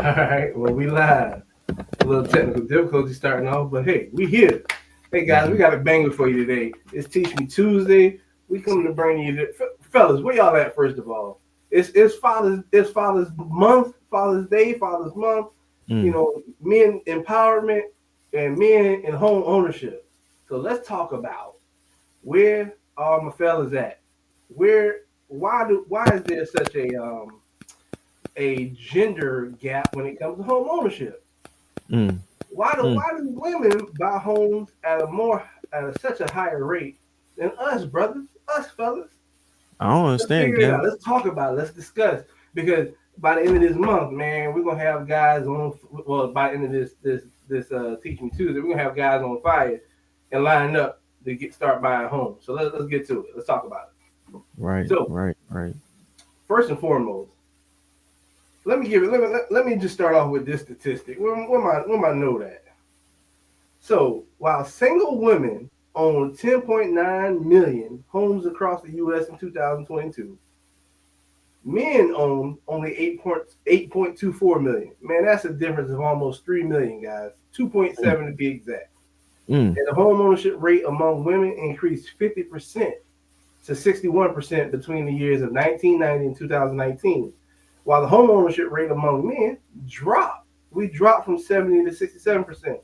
All right, well, we live. A little technical difficulty starting off, but hey, we here. Hey guys, we Mhm. got a banger for you today. It's Teach Me Tuesday. We coming to bring you, fellas. Where y'all at? First of all, it's Father's Month, Father's Day, Father's Month. You Mm. know, men empowerment and men in home ownership. So let's talk about where are my fellas at? Where why is there such a gender gap when it comes to home ownership? Mm. Mm. Why do women buy homes at such a higher rate than us brothers, us fellas? I don't Let's understand, figure it out. Gavin. Let's talk about it. Let's discuss because by the end of this month, man, we're gonna have guys on. Well, by the end of this Teach Me Tuesday, we're gonna have guys on fire and lining up to get start buying homes. So let's get to it. Let's talk about it. Right, So right, right. first and foremost, let me just start off with this statistic. Where my note at? So while single women own 10.9 million homes across the U.S. in 2022, men own only 8.24 million. Man, that's a difference of almost 3 million, guys. Mm. 2.7 to be exact. Mm. And the home ownership rate among women increased 50% to 61% between the years of 1990 and 2019, while the home ownership rate among men dropped. We dropped from 70 to 67%.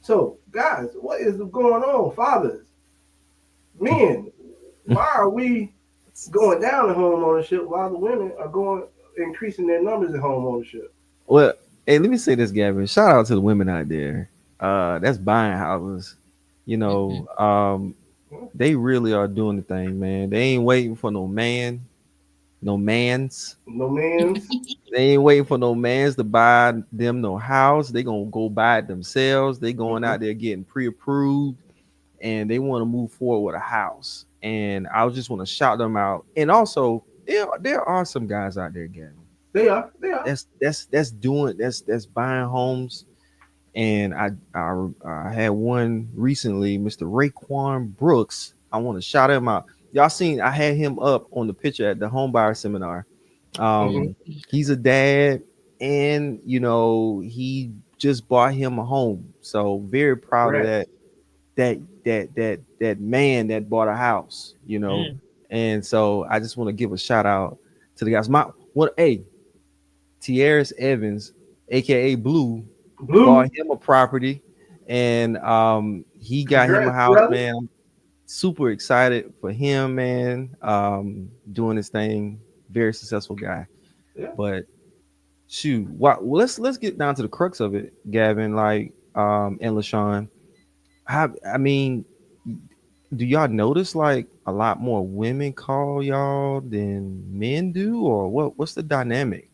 So, guys, what is going on, fathers? Men, why are we going down in home ownership while the women are going increasing their numbers in home ownership? Well, hey, let me say this, Gavin. Shout out to the women out there. That's buying houses. You know, Mhm. they really are doing the thing, man. They ain't waiting for no man, no mans. No man's. They ain't waiting for no mans to buy them no house. They gonna go buy it themselves. They going Mm-hmm. out there getting pre-approved, and they want to move forward with a house. And I just want to shout them out. And also, there are some guys out there, Gavin. They are. They are. That's doing that's buying homes. And I had one recently, Mr. Raekwon Brooks. I want to shout him out. Y'all seen? I had him up on the picture at the home buyer seminar. Mm-hmm. Um, he's a dad, and he just bought him a home. So very proud of Congrats. that man that bought a house. Mm. And so I just want to give a shout out to the guys. My what Hey, Tierras Evans, aka Blue, bought Blue. him a property, and he got him a Congrats, house, brother. man. I'm super excited for him, man. Doing his thing, very successful guy. Yeah. But shoot, let's get down to the crux of it, Gavin, like and LaShawn. I mean, do y'all notice like a lot more women call y'all than men do, or what's the dynamic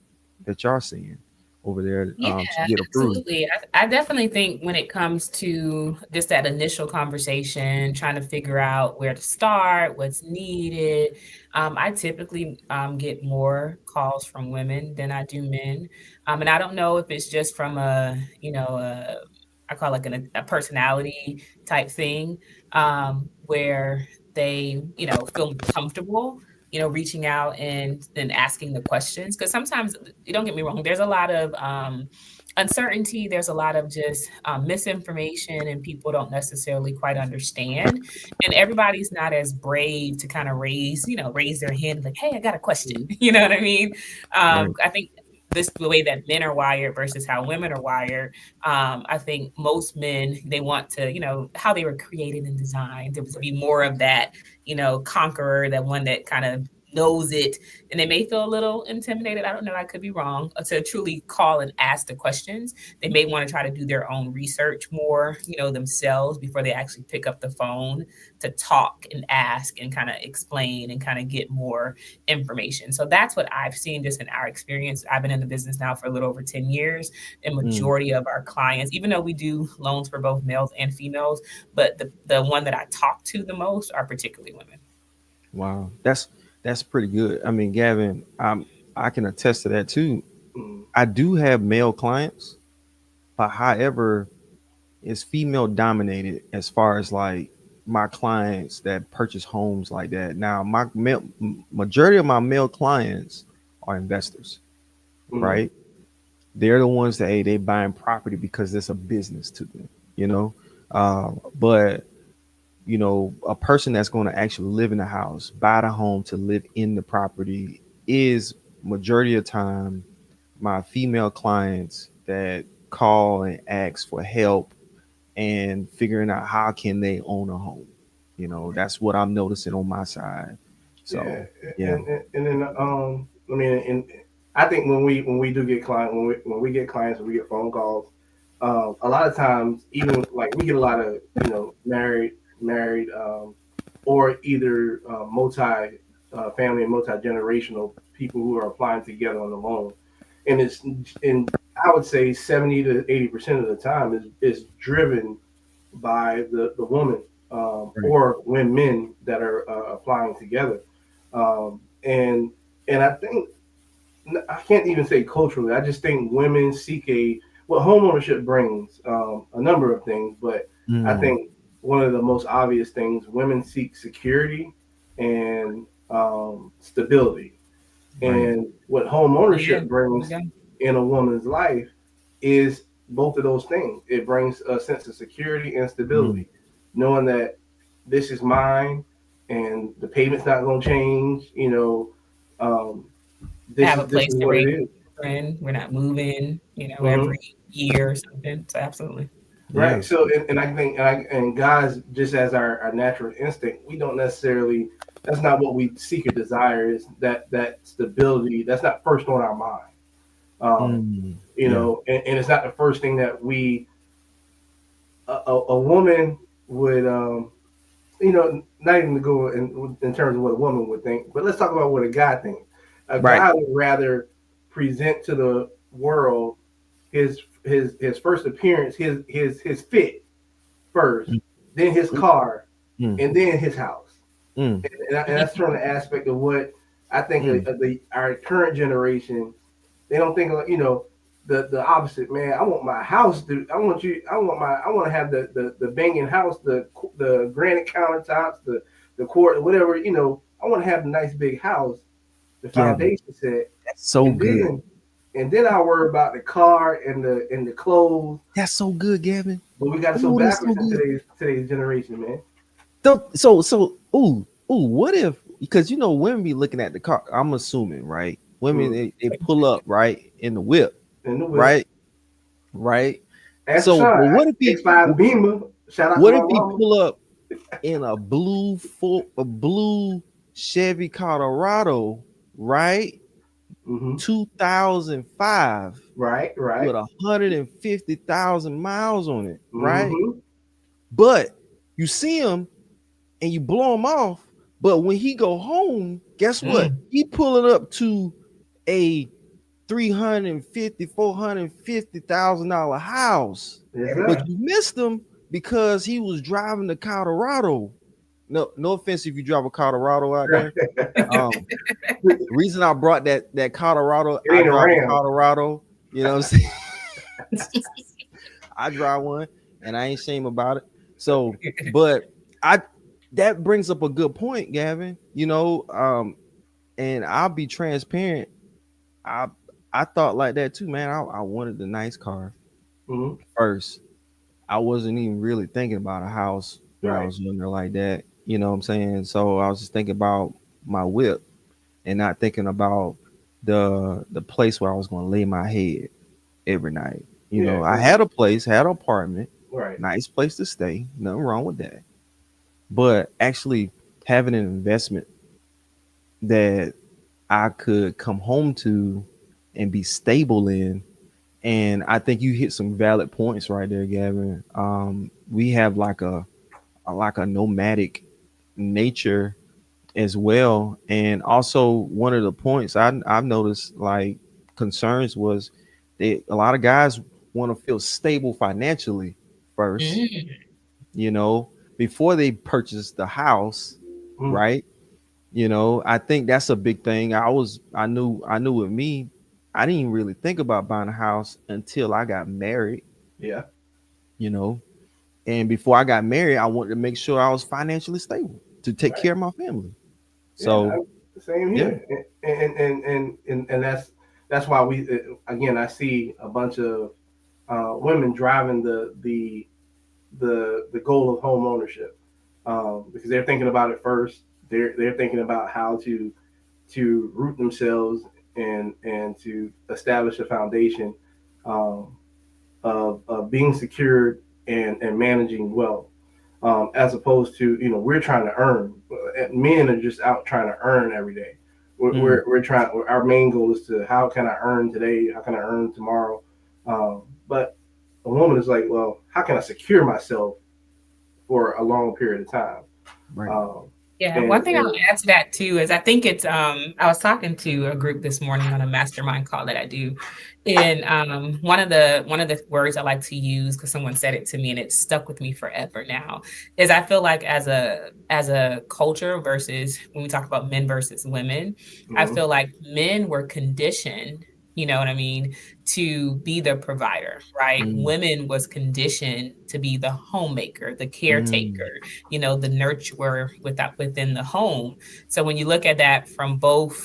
that y'all seeing over there Yeah, to get approved? absolutely. I definitely think when it comes to just that initial conversation, trying to figure out where to start, what's needed, I typically get more calls from women than I do men. And I don't know if it's just from I call it like a personality type thing, where they, feel comfortable, reaching out and asking the questions. Because sometimes, you don't get me wrong, there's a lot of uncertainty. There's a lot of just misinformation, and people don't necessarily quite understand. And everybody's not as brave to kind of raise their hand like, "Hey, I got a question." Mhm. You know what I mean? Right. I think the way that men are wired versus how women are wired. I think most men, they want to, how they were created and designed. There was to be more of that, conqueror, that one that kind of knows it, and they may feel a little intimidated. I don't know. I could be wrong. To truly call and ask the questions, they may want to try to do their own research more, themselves before they actually pick up the phone to talk and ask and kind of explain and kind of get more information. So that's what I've seen just in our experience. I've been in the business now for a little over 10 years. The Mm, majority of our clients, even though we do loans for both males and females, but the one that I talk to the most are particularly women. wow, that's pretty good. I mean, Gavin, I can attest to that too. Mm. I do have male clients, but however, it's female dominated as far as like my clients that purchase homes like that. Now, majority of my male clients are investors, Mm. right? They're the ones that, hey, they buying property because it's a business to them, you know. But a person that's going to actually live in the house, buy the home to live in the property, is majority of the time my female clients that call and ask for help and figuring out how can they own a home. That's what I'm noticing on my side. Yeah, So yeah. and then I mean, and I think when we do get clients, when we get clients, when we get phone calls, a lot of times, even like we get a lot of married, or either multi family and multi generational people who are applying together on the loan, and I would say 70 to 80% of the time is driven by the woman, Right. or when men that are applying together, and I think I can't even say culturally. I just think women seek what homeownership brings, a number of things, but I Mm, think one of the most obvious things, women seek security and stability, right. and what Yeah, homeownership there we brings go. in a woman's life is both of those things. It brings a sense of security and Mm, stability, knowing that this is mine and the payment's not going to change. Um, this Have is a this place is to what it raise is. children. We're not moving, Mm-hmm. every year or something. So absolutely. yeah. Right. So, and I think, and guys, just as our natural instinct, we don't necessarily. That's not what we seek or desire. Is that stability? That's not first on our mind. Um, Mm, yeah. and it's not the first thing that a woman would, not even to go in terms of what a woman would think, but let's talk about what a guy thinks. A Right. guy would rather present to the world his first appearance, his fit first, Mm, then his car, mm, and then his house. mm, And that's from the aspect of what I think mm. our current generation. They don't think like the opposite, man. I want my house, dude. I want you. I want to have the banging house, the granite countertops, the court, whatever. I want to have a nice big house, the Gavin, foundation set, that's so and good. then I worry about the car and the clothes. That's so good, Gavin. But we got it so Oh, that's so backwards in good. today's generation, man. What if, because women be looking at the car. I'm assuming, right? Women, Mm. they pull up right in the whip, In the whip. right? Right. Ask So, Sean, but X5 Beamer. Shout out to what my if he mama. pull up in a blue Chevy Colorado, right? Mm-hmm. 2005 Right, right. with 150,000 miles on it, right? Mm-hmm. But you see him and you blow him off. But when he go home, guess what? Mm. He pulling up to a 350, $450,000 house. Yes, But sir. you missed him because he was driving the Colorado. No offense if you drive a Colorado out Right. there. Um, the reason I brought that Colorado, It I ain't a drive a ram. Colorado. You know what I'm saying? I drive one, and I ain't shame about it. So, but I that brings up a good point, Gavin. And I'll be transparent. I I thought like that too, man. I wanted the nice car Mm-hmm. first. I wasn't even really thinking about a house when I Right. was younger like that. You know what I'm saying? So I was just thinking about my whip and not thinking about the place where I was going to lay my head every night. Yeah. I had a place, had an apartment, Right. nice place to stay, nothing wrong with that. But actually having an investment that I could come home to and be stable in. And I think you hit some valid points right there, Gavin. We have like a nomadic nature as well, and also one of the points I've noticed like concerns was that a lot of guys want to feel stable financially first, Mm. you know, before they purchase the house, Mm-hmm. right? I think that's a big thing. I knew with me, I didn't really think about buying a house until I got married, Yeah. you know. And before I got married, I wanted to make sure I was financially stable to take Right. care of my family. Yeah. So, Same yeah. here. And that's that's why we again I see a bunch of women driving the goal of home ownership because they're thinking about it first. They're thinking about how to root themselves and to establish a foundation um, of being secured and managing wealth, as opposed to we're trying to earn. Men are just out trying to earn every day. Mm, We're trying. Our main goal is to how can I earn today? How can I earn tomorrow? But a woman is like, well, how can I secure myself for a long period of time? right. Um, Yeah, one thing I'll and add to that too is I think it's I was talking to a group this morning on a mastermind call that I do. And one of the words I like to use because someone said it to me and it stuck with me forever now is I feel like as a culture versus when we talk about men versus women, I mhm, feel like men were conditioned, you know what I mean, to be the provider, right? Mm, Women was conditioned to be the homemaker, the mm, caretaker, the nurturer within the home. So when you look at that from both,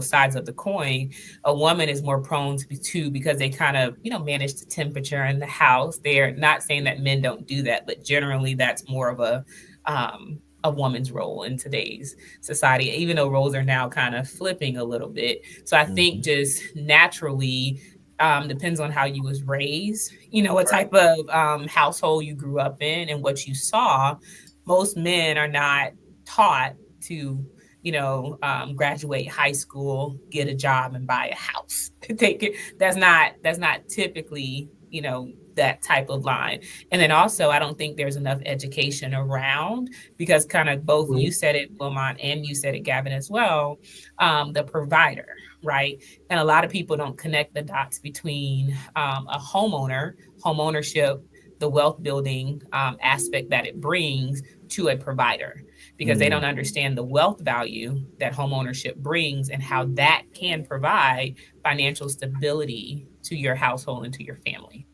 sides of the coin, a woman is more prone to be too because they kind of, manage the temperature in the house. They're not saying that men don't do that, but generally that's more of a woman's role in today's society, even though roles are now kind of flipping a little bit. So I think mhm, just naturally depends on how you was raised, what right. type of household you grew up in and what you saw. Most men are not taught to graduate high school, get a job, and buy a house. Take it. That's not typically that type of line. And then also, I don't think there's enough education around because kind of both Mhm, you said it, Wilmot, and you said it, Gavin, as well. The provider, right? And a lot of people don't connect the dots between a home ownership, the wealth building aspect that it brings to a provider because they don't mm, understand the wealth value that home ownership brings and how that can provide financial stability to your household and to your family.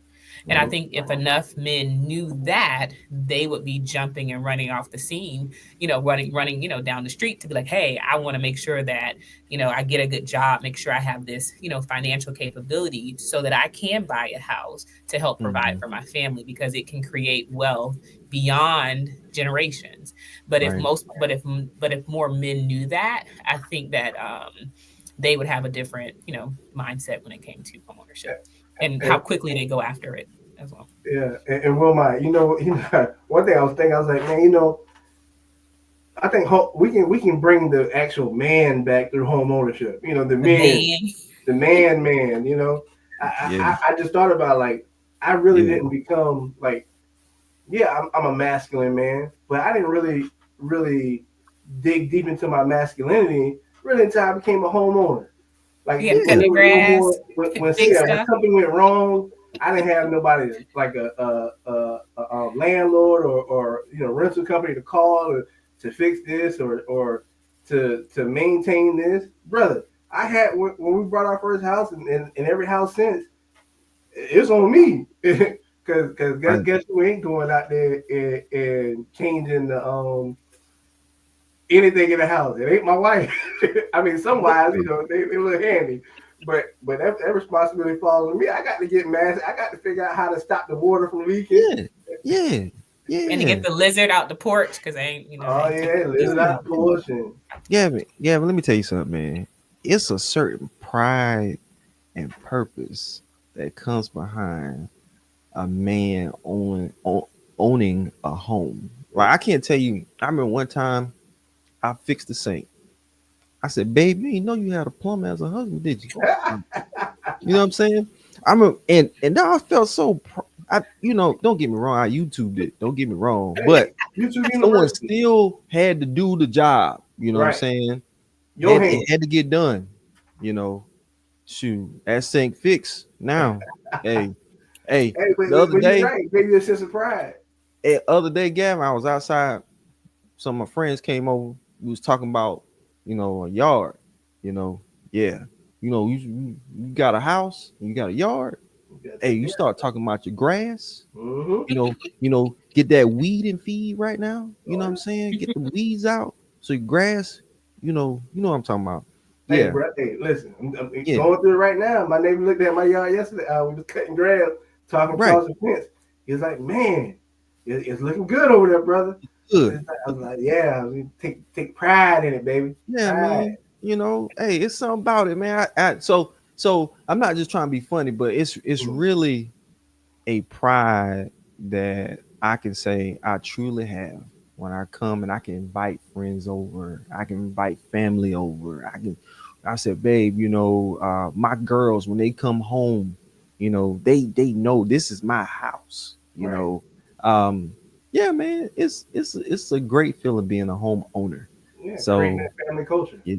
And I right. think if enough men knew that, they would be jumping and running off the scene, running, down the street to be like, hey, I want to make sure that, I get a good job, make sure I have this, financial capability so that I can buy a house to help provide Mhm, for my family because it can create wealth beyond generations. But if right. most, but if more men knew that, I think that they would have a different, mindset when it came to homeownership and how and, quickly they go after it as well. yeah, and Wilmot, one thing I was thinking, I was like, man, I think we can bring the actual man back through home ownership. The The men, man. the man. Yeah. I just thought about like I really Yeah. didn't become like yeah I'm a masculine man, but I didn't really dig deep into my masculinity really until I became a homeowner. Like You got to cut Yeah. the there was no more grass, when say fix when stuff. something went wrong, I didn't have nobody like a landlord or rental company to call to fix this or to maintain this, brother. I had when we brought our first house and every house since it's on me because Right. guess who ain't going out there and changing the anything in the house. It ain't my wife. I mean, some wives, they look handy, but that responsibility falls on me. I got to get mad. I got to figure out how to stop the water from leaking. Yeah. Yeah. And to Yeah. get the lizard out the porch because I Oh ain't keeping yeah, the live it lizard Yeah. out out the porch. portion. Gavin, Gavin, let me tell you something, man. It's a certain pride and purpose that comes behind a man owning a home. Like I can't tell you. I remember one time I fixed the sink. I said, "Babe, you didn't know you had a plumber as a husband, did you?" You know what I'm saying? I remember, and now I felt so. Don't get me wrong. I YouTubed it. Don't get me wrong, Hey, but YouTube someone University, still had to do the job. You know what I'm right? saying? Your It hand. had to get done. You know, shoot, that sink fixed. Now, hey, hey, Hey, the other but you're day, right. It gave you a sense of pride. Gavin, I was outside. Some of my friends came over. We was talking about, a yard. You know, yeah. You got a house, you got a yard. You gotta Hey, take you care. start talking about your grass. Mm-hmm. Get that weed and feed right now. You know Oh, what I'm saying? Get the weeds out so your grass. You know what I'm talking about. Hey, Yeah, bro. Hey, listen. I'm yeah, going through it right now. My neighbor looked at my yard yesterday. We was cutting grass, talking right. across the fence. He was like, "Man, it's looking good over there, brother." Good. I was like, "Yeah, take pride in it, baby. Yeah, Pride." man. Hey, it's something about it, man. So I'm not just trying to be funny, but it's Mm, really a pride that I can say I truly have when I come and I can invite friends over. I can invite family over. I said, babe, my girls when they come home, they know this is my house. right. Um, yeah, man, it's a great feeling being a homeowner. Yeah, creating So that family culture. yeah,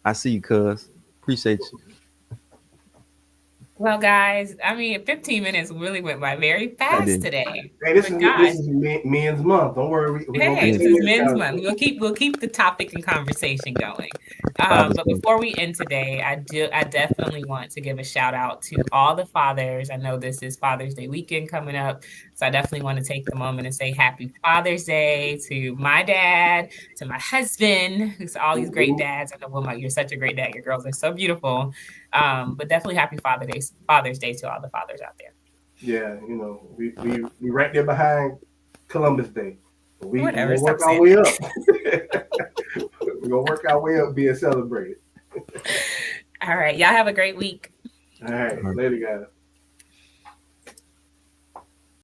I see you, cuz. Appreciate you. Well, guys, I mean, 15 minutes really went by very I fast did. today. Hey, But this guys, is men's month. Don't worry, we're gonna hey, Yeah, this is continue this Men's Month. conversation. We'll keep the topic and conversation going. Father's But Day. before we end today, I definitely want to give a shout out to all the fathers. I know this is Father's Day weekend coming up, so I definitely want to take the moment and say Happy Father's Day to my dad, to my husband, who's all these great Mhm. dads. I know, Wilma, you're such a great dad. Your girls are so beautiful. But definitely Happy Father's Day to all the fathers out there. Yeah, we right there behind Columbus Day. We Whatever, gonna stop work our saying way that. up. We're gonna work our way up being celebrated. All right, y'all have a great week. All right, later, guys.